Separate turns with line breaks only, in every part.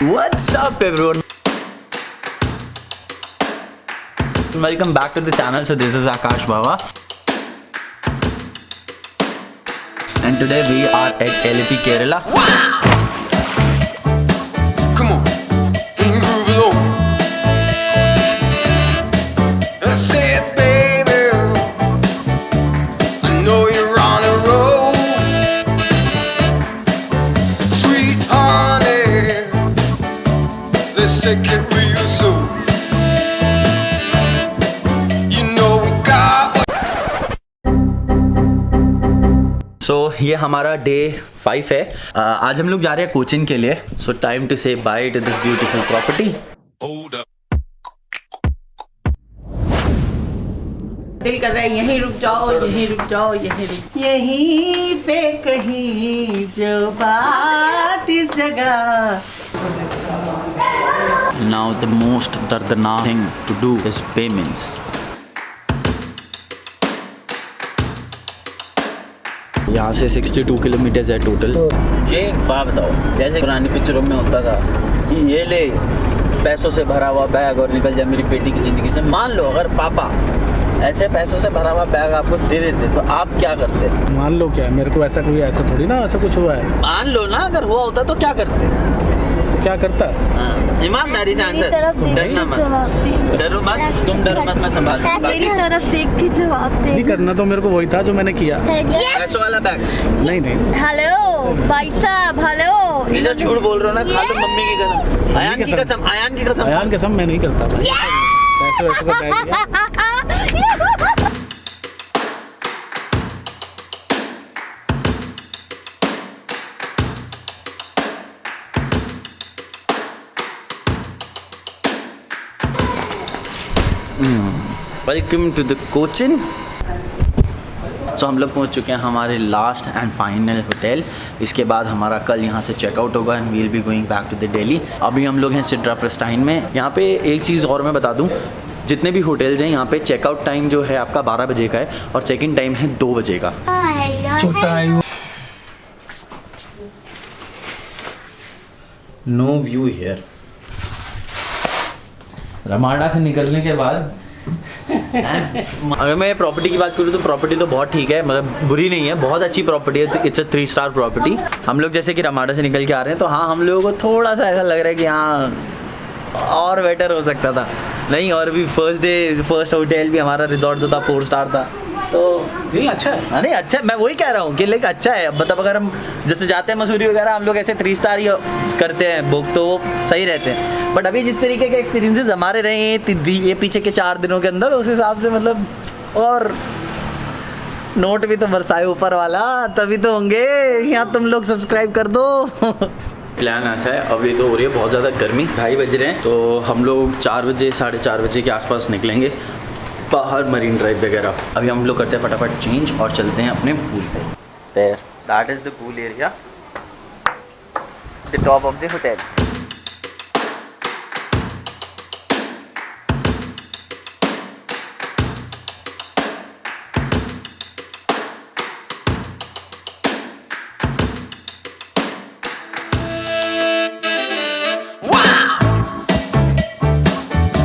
What's up everyone? Welcome back to the channel. So this is Akash Baba. And today we are at LAP Kerala.
Come on, can you groove it on? I said, baby, I know you're on a roll. Sweet honey, let's take it real slow. You know we got.
So ये हमारा day 5 है। आज हम लोग जा रहे हैं कोचिन के लिए। सो टाइम टू से by two this beautiful property.
दिल कर रहा है यहीं रुक जाओ, यहीं रुक जाओ, यहीं पे कहीं जो बात इस जगह।
Now the most दर्दनाक thing to do is payments. यहाँ से 62 किलोमीटर्स है टोटल। मुझे एक बात बताओ, जैसे पुरानी पिक्चरों में होता था कि ये ले पैसों से भरा हुआ बैग और निकल जाए मेरी बेटी की ज़िंदगी से। मान लो अगर पापा ऐसे पैसों से भरा हुआ बैग आपको दे देते तो आप क्या करते?
मान लो क्या, मेरे को ऐसा थोड़ी ना ऐसा कुछ हुआ है।
मान लो ना अगर हुआ होता तो क्या करते?
तो क्या करता?
ईमानदारी से आंसर। डरना मत, डरो मत, तुम डरो मत, मैं संभाल।
मेरी तरफ देख के जवाब दे।
नहीं करना तो मेरे को वही था जो मैंने किया।
पैसों वाला बैग?
नहीं।
हेलो भाई साहब, हेलो।
इधर झूठ बोल रहे हो ना, खा लो मम्मी की कसम, आयान की कसम, आयान की कसम।
आयान कसम मैं नहीं करता था। पैसे वैसे का बैग लिया।
Welcome to the Cochin. So हम लोग पहुंच चुके हैं हमारे लास्ट एंड फाइनल होटल। इसके बाद हमारा कल यहाँ से चेकआउट होगा and we'll be going back to the Delhi. अभी हम लोग हैं सिड्रा प्रेस्टाइन में। यहाँ पे एक चीज़ और मैं बता दूँ, जितने भी होटल्स हैं यहाँ पे चेकआउट टाइम जो है आपका 12 बजे का है और चेक इन टाइम है 2 बजे का। No view here. रमाडा से निकलने के बाद अगर मैं प्रॉपर्टी की बात करूँ तो प्रॉपर्टी तो बहुत ठीक है, मतलब बुरी नहीं है, बहुत अच्छी प्रॉपर्टी है। It's a 3 star property. हम लोग जैसे कि रमाडा से निकल के आ रहे हैं तो हाँ, हम लोगों को थोड़ा सा ऐसा लग रहा है कि हाँ और बेटर हो सकता था। नहीं, और भी फर्स्ट होटल भी हमारा रिजॉर्ट जो था 4 स्टार था, तो
नहीं अच्छा है।
अरे अच्छा, मैं वही कह रहा हूँ कि लाइक अच्छा है। मतलब अगर हम जैसे जाते हैं मसूरी वगैरह, हम लोग ऐसे 3 स्टार ही करते हैं बुक, तो वो सही रहते हैं। बट अभी जिस तरीके के एक्सपीरियंसेस हमारे रहे हैं ये पीछे के 4 दिनों के अंदर, उस हिसाब से मतलब, और नोट भी तो बरसाए ऊपर वाला, तभी तो होंगे। यहाँ तुम लोग सब्सक्राइब कर दो। प्लान ऐसा है, अभी तो हो रही है बहुत ज़्यादा गर्मी, 2:30 बज रहे हैं, तो हम लोग 4 बजे 4:30 बजे के आसपास निकलेंगे बाहर मरीन ड्राइव वगैरह। अभी हम लोग करते हैं फटाफट चेंज और चलते हैं अपने पूल पे। That is the pool area, the top of the hotel.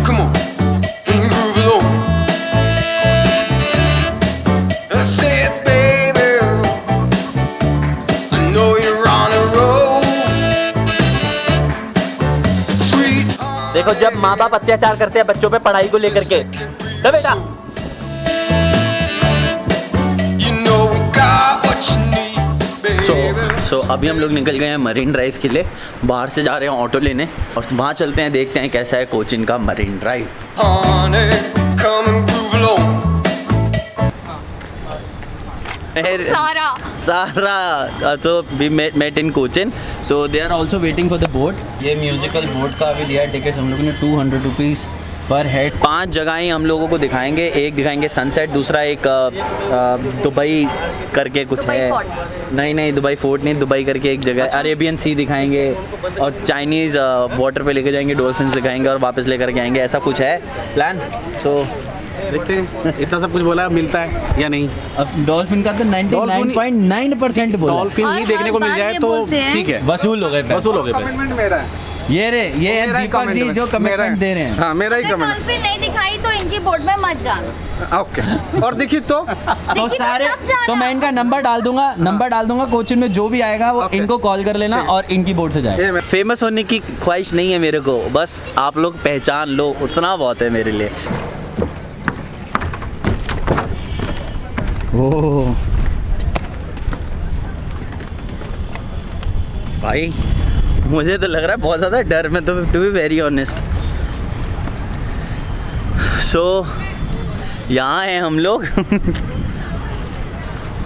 Come on, can you groove it on? I said, baby, I know you're on a roll. Sweet honey.
देखो, जब माँ बाप अत्याचार करते हैं बच्चों पे पढ़ाई को लेकर के, तो बेटा
You know we got what you need, baby.
सो अभी हम लोग निकल गए हैं मरीन ड्राइव के लिए। बाहर से जा रहे हैं ऑटो लेने और वहाँ चलते हैं, देखते हैं कैसा है कोचिन का marine drive.
Honey, come and groove it on.
सारा तो we met in Cochin, so they are also waiting for the boat. ये म्यूजिकल बोट का अभी लिया है टिकट हम लोगों ने 200 रुपीज़ पर हेड। 5 जगहें हम लोगों को दिखाएंगे। एक दिखाएंगे सनसेट, दूसरा एक दुबई करके कुछ है, नहीं दुबई फोर्ट नहीं, दुबई करके एक जगह, अरेबियन सी दिखाएंगे, और चाइनीज़ वाटर पे लेके जाएंगे, डॉल्फिन्स दिखाएंगे और वापस लेकर के आएंगे। ऐसा कुछ है प्लान। सो
देखते हैं, इतना सब कुछ बोला, मिलता है या नहीं।
अब डॉल्फिन का तो 99.9% बोला।
डॉल्फिन ही देखने को मिल जाए तो ठीक है,
वसूल हो गए।
वसूल हो गए।
ये रे ये
मेरा ही
दीपक
comment
जी
में-
जो
मेरा
कमिटमेंट दे रहे हैं।
हाँ मेरा ही कमेंट
डॉल्फिन नहीं दिखाई तो इनकी बोट में मत जाना।
ओके और दिखी तो
तो सारे तो मैं इनका नंबर डाल दूंगा कोचिन में जो भी आएगा वो
Okay.
इनको कॉल कर लेना
ठीक।
और इनकी बोर्ड से
ये
जाए।
मैं-
फेमस होने की ख्वाहिश नहीं है मेरे को, बस आप लोग पहचान लो उतना बहुत है मेरे लिए। ओह भाई मुझे तो लग रहा है बहुत ज़्यादा डर में, तो टू बी वेरी ऑनेस्ट। सो यहाँ हैं हम लोग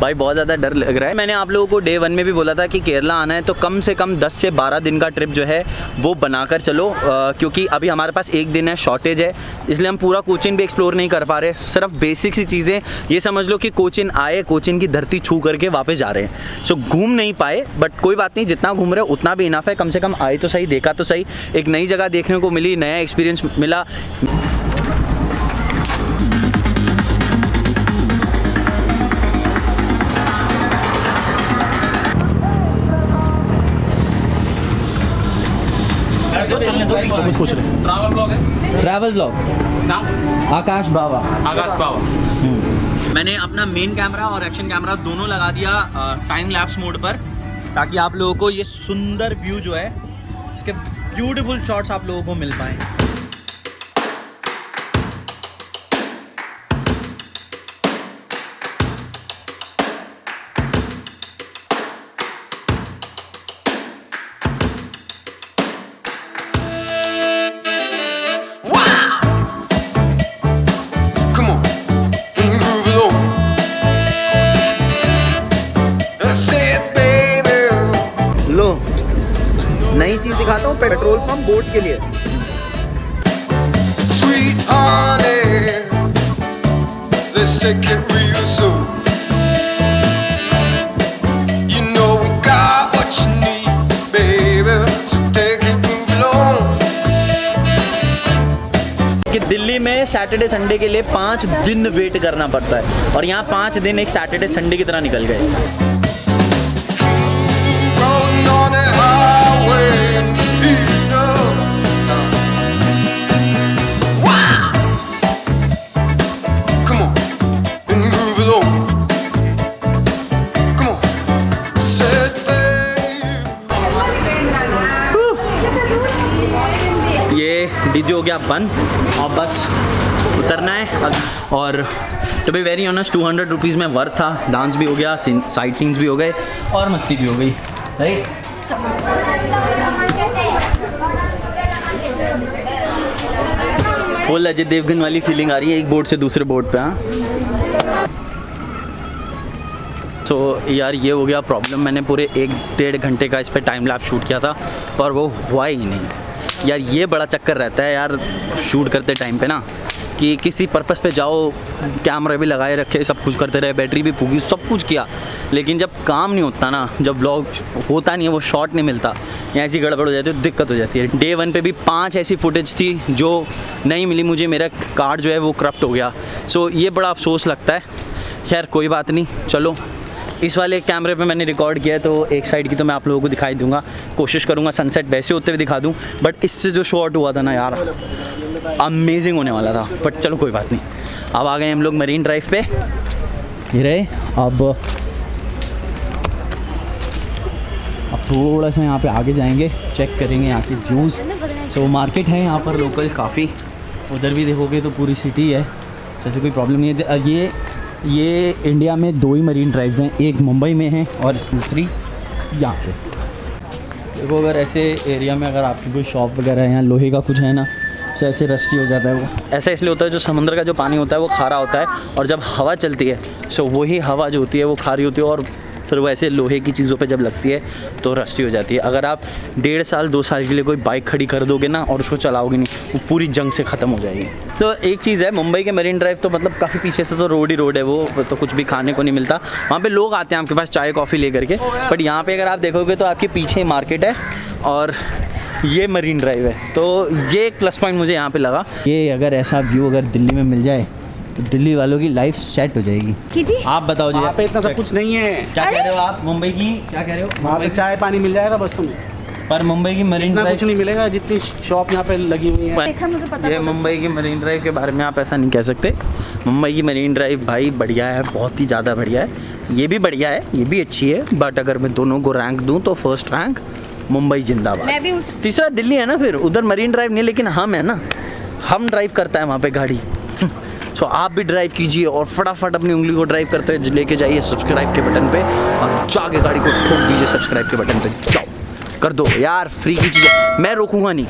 भाई बहुत ज़्यादा डर लग रहा है। मैंने आप लोगों को डे 1 में भी बोला था कि केरला आना है तो कम से कम 10 से 12 दिन का ट्रिप जो है वो बनाकर चलो, क्योंकि अभी हमारे पास एक दिन है, शॉर्टेज है, इसलिए हम पूरा कोचिन भी एक्सप्लोर नहीं कर पा रहे। सिर्फ बेसिक सी चीज़ें ये समझ लो कि कोचिन आए, कोचिन की धरती छू करके वापस जा रहे हैं। सो घूम नहीं पाए बट कोई बात नहीं, जितना घूम रहे हो उतना भी इनफ है। कम से कम आए तो सही, देखा तो सही, एक नई जगह देखने को मिली, नया एक्सपीरियंस मिला।
पूछ रहे
ट्रैवल ब्लॉग है।
ट्रैवल ब्लॉग
नाम
आकाश बाबा।
आकाश बाबा।
मैंने अपना मेन कैमरा और एक्शन कैमरा दोनों लगा दिया टाइम लैप्स मोड पर, ताकि आप लोगों को ये सुंदर व्यू जो है इसके ब्यूटीफुल शॉट्स आप लोगों को मिल पाएँ।
Wow! Come on, groove it on. Say it, baby.
लो नई चीज़ दिखाता हूँ, पेट्रोल पंप बोट्स के लिए।
Sweet honey, let's take it real soon. You know we got what you need, baby. So take it, move it on.
कि दिल्ली में Saturday Sunday के लिए 5 दिन वेट करना पड़ता है और यहाँ 5 दिन एक सैटरडे संडे की तरह निकल गए।
Rolling on the highway, you know. Wow! Come on, and groove it on. Come on, say it, baby.
ये डीजे हो गया बंद और बस उतरना है अब। और to be very honest 200 rupees में वर्थ था। डांस भी हो गया, साइड सीन्स भी हो गए और मस्ती भी हो गई, राइट। फुल अजय देवगन वाली फीलिंग आ रही है एक बोर्ड से दूसरे बोर्ड पे। हाँ तो यार ये हो गया प्रॉब्लम, मैंने पूरे 1-1.5 घंटे का इस पर टाइम लैप शूट किया था और वो हुआ ही नहीं। यार ये बड़ा चक्कर रहता है यार शूट करते टाइम पे ना, कि किसी पर्पस पे जाओ, कैमरा भी लगाए रखे, सब कुछ करते रहे, बैटरी भी फूकी, सब कुछ किया, लेकिन जब काम नहीं होता ना, जब ब्लॉग होता नहीं है, वो शॉट नहीं मिलता या ऐसी गड़बड़ हो जाती है तो दिक्कत हो जाती है। डे 1 पे भी 5 ऐसी फुटेज थी जो नहीं मिली मुझे, मेरा कार्ड जो है वो करप्ट हो गया। सो ये बड़ा अफसोस लगता है। खैर कोई बात नहीं, चलो इस वाले कैमरे पे मैंने रिकॉर्ड किया है तो एक साइड की तो मैं आप लोगों को दिखाई दूंगा, कोशिश करूंगा सनसेट वैसे होते हुए दिखा दूं, बट इससे जो शॉट हुआ था ना यार अमेजिंग होने वाला था। बट चलो कोई बात नहीं, अब आ गए हम लोग मरीन ड्राइव पे। ये रहे अब थोड़ा सा यहाँ पे आगे जाएंगे, चेक करेंगे यहाँ के व्यूज़। सो मार्केट है यहाँ पर लोकल काफ़ी, उधर भी देखोगे तो पूरी सिटी है, जैसे कोई प्रॉब्लम नहीं है। ये इंडिया में 2 ही मरीन ड्राइव्स हैं, एक मुंबई में है और दूसरी यहाँ पे। देखो अगर ऐसे एरिया में अगर आपकी कोई शॉप वगैरह है, यहाँ लोहे का कुछ है ना, तो ऐसे रस्टी हो जाता है। वो ऐसा इसलिए होता है, जो समुद्र का जो पानी होता है वो खारा होता है और जब हवा चलती है सो वही हवा जो होती है वो खारी होती है और फिर वो ऐसे लोहे की चीज़ों पे जब लगती है तो रस्टी हो जाती है। अगर आप 1.5 साल 2 साल के लिए कोई बाइक खड़ी कर दोगे ना और उसको चलाओगे नहीं, वो पूरी जंग से ख़त्म हो जाएगी। तो एक चीज़ है, मुंबई के मरीन ड्राइव तो मतलब काफ़ी पीछे से तो रोड ही रोड है, वो तो कुछ भी खाने को नहीं मिलता। वहाँ पे लोग आते हैं आपके पास चाय कॉफ़ी ले करके, बट यहाँ पे अगर आप देखोगे तो आपके पीछे मार्केट है और ये मरीन ड्राइव है। तो ये एक प्लस पॉइंट मुझे यहाँ पे लगा। ये अगर ऐसा व्यू अगर दिल्ली में मिल जाए तो दिल्ली वालों की लाइफ सेट हो जाएगी।
कितनी?
आप बताओ जी,
पे इतना सब कुछ नहीं है।
क्या कह रहे हो आप? मुंबई की क्या कह रहे हो?
वहाँ पे चाय पानी मिल जाएगा बस तुम्हें।
पर मुंबई की मरीन
इतना कुछ
ड्राइव,
नहीं मिलेगा जितनी शॉप यहाँ पे लगी हुई है।
देखा मुझे पता
ये मुंबई की मरीन ड्राइव के बारे में आप ऐसा नहीं कह सकते। मुंबई की मरीन ड्राइव भाई बढ़िया है, बहुत ही ज़्यादा बढ़िया है। ये भी बढ़िया है, ये भी अच्छी है, बट अगर मैं दोनों को रैंक दूँ तो फर्स्ट रैंक मुंबई जिंदाबाद।
मैं भी उस
तीसरा दिल्ली है ना, फिर उधर मरीन ड्राइव नहीं, लेकिन हम है ना, हम ड्राइव करता है वहाँ पे गाड़ी। सो आप भी ड्राइव कीजिए और फटाफट अपनी उंगली को ड्राइव करते हुए लेके जाइए सब्सक्राइब के बटन पे और जाके गाड़ी को ठोक दीजिए सब्सक्राइब के बटन पे। जाओ कर दो यार, फ्री की चीज़ है, मैं रोकूंगा नहीं,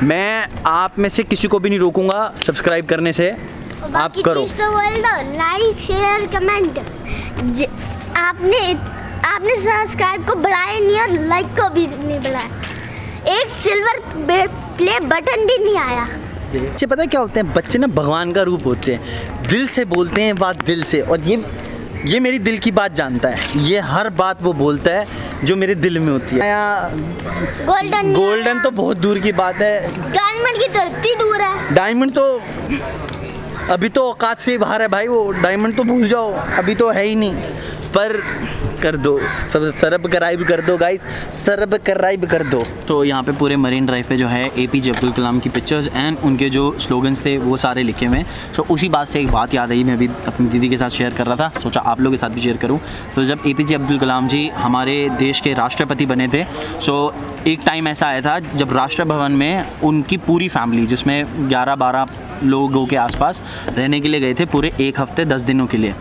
मैं आप में से किसी को भी नहीं रोकूंगा सब्सक्राइब करने से। आप करो,
तो बोल दो लाइक शेयर कमेंट। आपने सब्सक्राइब को बढ़ाया नहीं और लाइक को भी नहीं बढ़ाया, एक सिल्वर प्ले बटन भी नहीं आया।
बच्चे पता है क्या होते हैं, बच्चे ना भगवान का रूप होते हैं, दिल से बोलते हैं बात दिल से, और ये मेरी दिल की बात जानता है, ये हर बात वो बोलता है जो मेरे दिल में होती है। गोल्डन तो बहुत दूर की बात है,
डायमंड की तो इतनी दूर है।
डायमंड तो अभी तो औकात से बाहर है भाई, वो डायमंड तो भूल जाओ, अभी तो है ही नहीं। पर कर दो सब्सक्राइब कर दो गाइस, सब्सक्राइब कर दो। तो यहाँ पे पूरे मरीन ड्राइव पे जो है APJ अब्दुल कलाम की पिक्चर्स एंड उनके जो स्लोगन्स थे वो सारे लिखे हुए हैं। सो उसी बात से एक बात याद आई, मैं अभी अपनी दीदी के साथ शेयर कर रहा था, सोचा आप लोगों के साथ भी शेयर करूँ। सो जब APJ अब्दुल कलाम जी हमारे देश के राष्ट्रपति बने थे, सो एक टाइम ऐसा आया था जब राष्ट्र भवन में उनकी पूरी फैमिली, जिसमें 11-12 लोगों के आसपास रहने के लिए गए थे पूरे 1 हफ्ते 10 दिनों के लिए।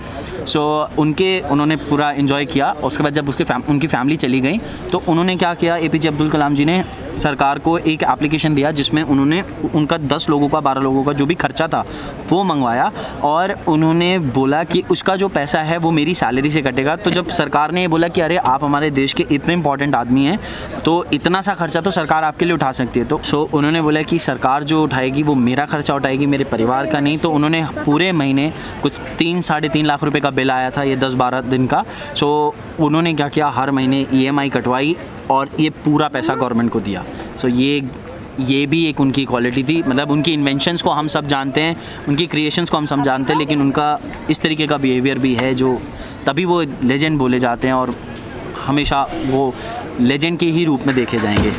सो उन्होंने पूरा एंजॉय किया। उसके बाद जब उनकी फैमिली चली गई तो उन्होंने क्या किया, APJ अब्दुल कलाम जी ने सरकार को एक एप्लीकेशन दिया जिसमें उन्होंने उनका 10 लोगों का 12 लोगों का जो भी खर्चा था वो मंगवाया, और उन्होंने बोला कि उसका जो पैसा है वो मेरी सैलरी से कटेगा। तो जब सरकार ने ये बोला कि अरे आप हमारे देश के इतने इंपॉर्टेंट आदमी हैं तो इतना सा खर्चा तो सरकार आपके लिए उठा सकती है, तो सो उन्होंने बोला कि सरकार जो उठाएगी वो मेरा खर्चा उठाएगी, मेरे परिवार का नहीं। तो उन्होंने पूरे महीने कुछ 3-3.5 लाख रुपए का बिल आया था, ये 10-12 दिन का। सो उन्होंने क्या किया, हर महीने EMI कटवाई और ये पूरा पैसा गवर्नमेंट को दिया। सो ये भी एक उनकी क्वालिटी थी, मतलब उनकी इन्वेंशंस को हम सब जानते हैं, उनकी क्रिएशंस को हम सब जानते हैं, लेकिन उनका इस तरीके का बिहेवियर भी है जो तभी वो लेजेंड बोले जाते हैं और हमेशा वो लेजेंड के ही रूप में देखे जाएंगे।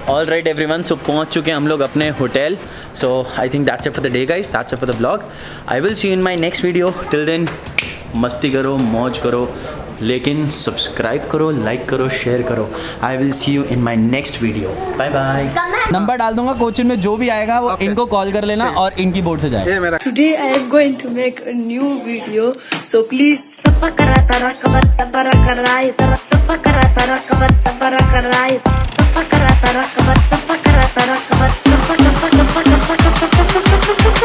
ऑल राइट एवरीवन, सो पहुंच चुके हैं हम लोग अपने hotel. So I think that's it for the day guys, that's it for the blog. I will see you in my next video. Till then मस्ती करो, मौज करो, लेकिन सब्सक्राइब करो, लाइक करो, शेयर करो। I will see you in my next video. Bye bye. Number डाल दूंगा कोचिंग में, जो भी आएगा वो इनको कॉल कर लेना और इनकी बोर्ड से जाए।
Today I am going to make a new video, so please subscribe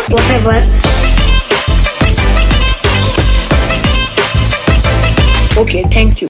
whatever. Okay, thank you.